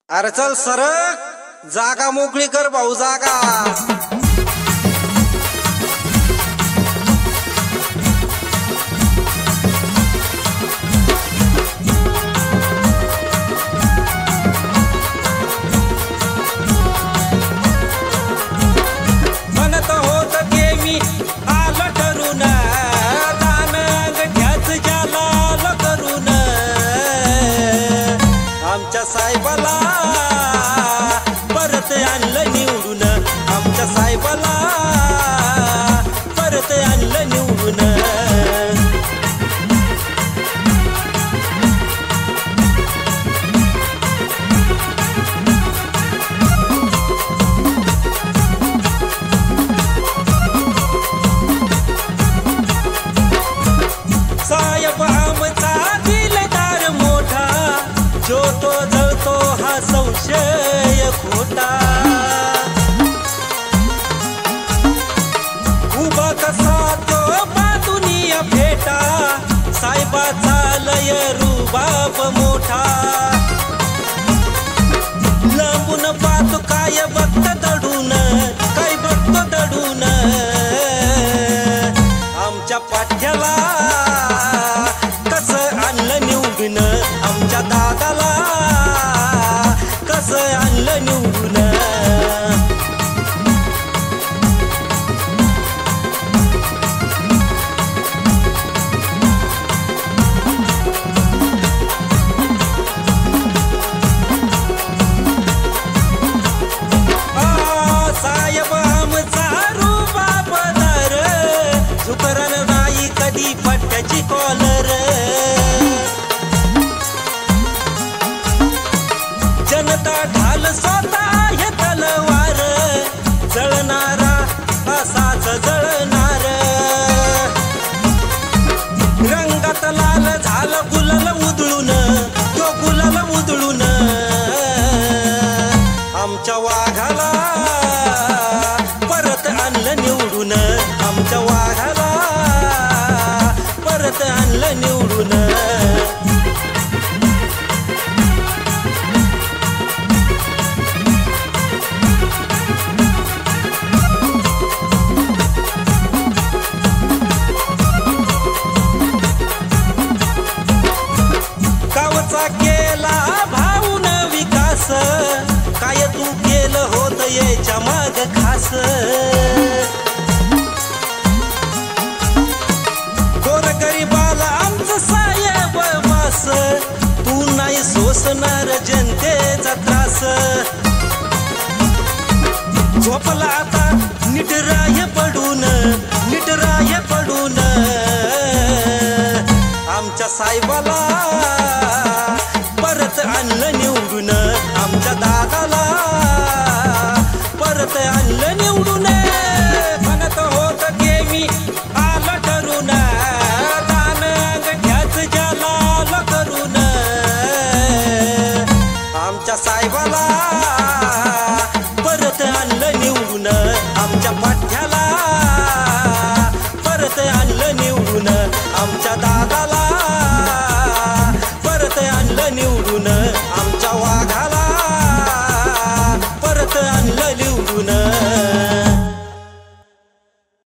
अरे चल सरक, जागा मोकळी कर भाऊ जागा। म्हणत होत के मी आलं ठरून, दान अंगठ्याच ज्याला करून, आमच्या साहेबाला परत आणलं निवडून, आमच्या साहेबाला परत आणलं निवडून। साहेब आमचा दिलदार मोठा, जो तो जळतो हा संशय खोटा। उभा कसा तो बातुनिया फेटा, साहेबाचा लय रुबाब मोठा। लांबून पाहतो काय बघत दडून, काय बघतो दडून, आमच्या पाठ्याला कसं आणलं निवडून, आमच्या दादाला कसं आणलं निवडून। साहेब आमचा रुबाबदार, झुकरण नाही कधी पट्ट्याची कॉलर। जनता ढाल स्वतः हे तलवार, जळणारा असाच जळणार। रंगात लाल झालं गुलाल उधळून, तो गुलाल उधळून, आमच्या वाघाला परत आणलं निवडून, आमच्या वाघाला परत आणलं निवडून। गावचा केला भाऊन विकास, काय तू केलं होत याच्या माग खास। गोरगरिबाला आमचं साहेब मास, तू नाही सोसणार जनतेचा त्रास। झोपला आता निटराय पडून, निटराय पडून, आमच्या साहेबाला परत आणलं निवडून, आमच्या दादाला परत आणलं निवडून। म्हणत होत के मी आलं ठरून, दान अंगठ्याच ज्याला करून, आमच्या साहेबाला परत आणलं निवडून, आमच्या पाठ्याला परत आणलं निवडून, आमच्या दादा